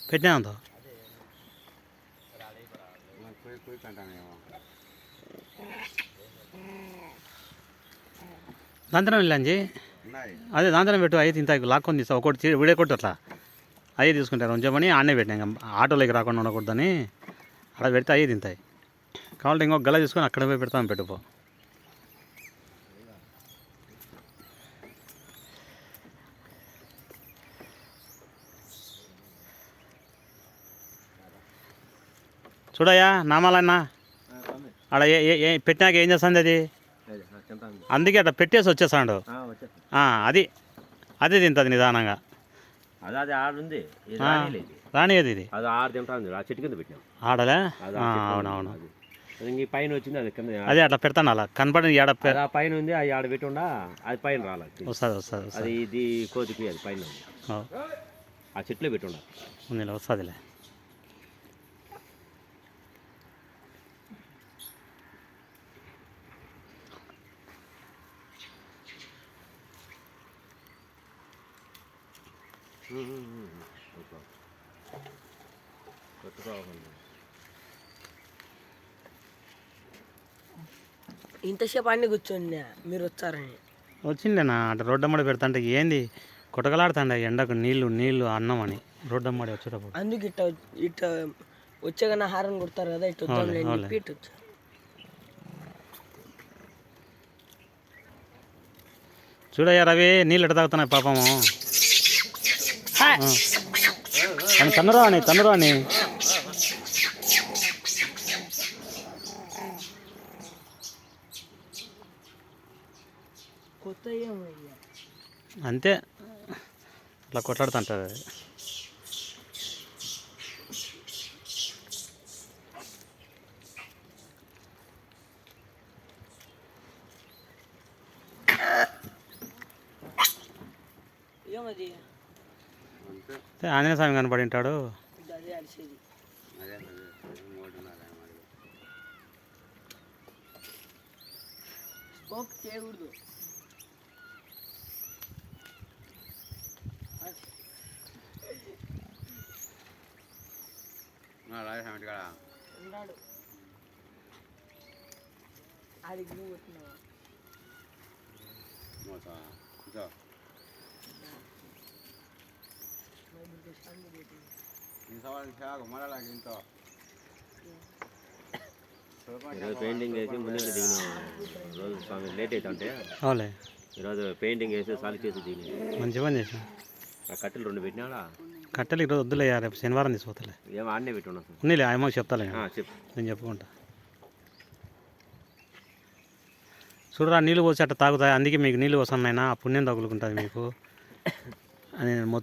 పెట్టినా అంత దాంతరం వెళ్ళండి అదే దాంతరం పెట్టు అయితే ఇంత లాక్కొని తీస్తా ఒకటి విడే కొట్టు అట్లా అయ్యే తీసుకుంటారు ఉంచమని ఆడనే పెట్టినా ఇంకా ఆటోలోకి రాకుండా ఉండకూడదని అక్కడ పెడితే అయ్యే తింటాయి కావాలంటే ఇంకొక గల తీసుకొని అక్కడ పోయి పెడతాం పెట్టుకో చూడయ్యా నామాలన్నా ఆడ పెట్టినాక ఏం చేస్తుంది అది అందుకే అట్లా పెట్టేసి వచ్చేసాడు అది అదే తింటుంది నిదానంగా రానియది ఇది ఆడలే అవునవును పైన వచ్చింది అది అదే అట్లా పెడతాను అలా కనపడి పైన ఉంది అది ఆడ పెట్టి ఉండా అది పైన రాలేదు వస్తుంది అది ఇది కోతికి అది పైన ఆ చెట్లు పెట్టి ఉండాలి వస్తుందిలే ఇంతసేపు అన్ని కూర్చోండి మీరు వచ్చారని వచ్చిండేనా అటు రోడ్డమ్మడి పెడతా అంటే ఏంది కొట్టకలాడుతాండ ఎండకు నీళ్ళు అన్నం అని రోడ్డమ్మడి వచ్చేటప్పుడు అందుకు ఇట్ట వచ్చేగానే హారన్ కొడతారు కదా ఇటు వచ్చాము చూడయ్యా రవి నీళ్ళు ఎట్ట తాగుతున్నాయి పాపము తన్నరాని అంతే అట్లా కొట్లాడుతుంటారు ఆంజనేయ స్వామి కనపడి ఉంటాడు చేయకూడదు ఉన్నాడు అది పెయింటింగ్ వేసి ముందు దిగిన రోజు స్వామి లేట్ అవుతుంటే అవులే ఈరోజు పెయింటింగ్ వేసి సాలి చేసి దిగిన మంచి పని చేసిన ఆ కట్టెలు 2 పెట్టినాడా కట్టెలు ఈరోజు వద్దులే రేపు శనివారం తీసుకోతలే ఏమో ఆడనే పెట్టున్నా ఉన్నీలే ఆయమ్మ చెప్తాలే చెప్పు నేను చెప్పుకుంటా చూడరా నీళ్ళు పోసి అట్ట తాగుతాయి అందుకే మీకు నీళ్ళు వస్తున్నాయినా పుణ్యం తగులుకుంటుంది మీకు అని మొత్తం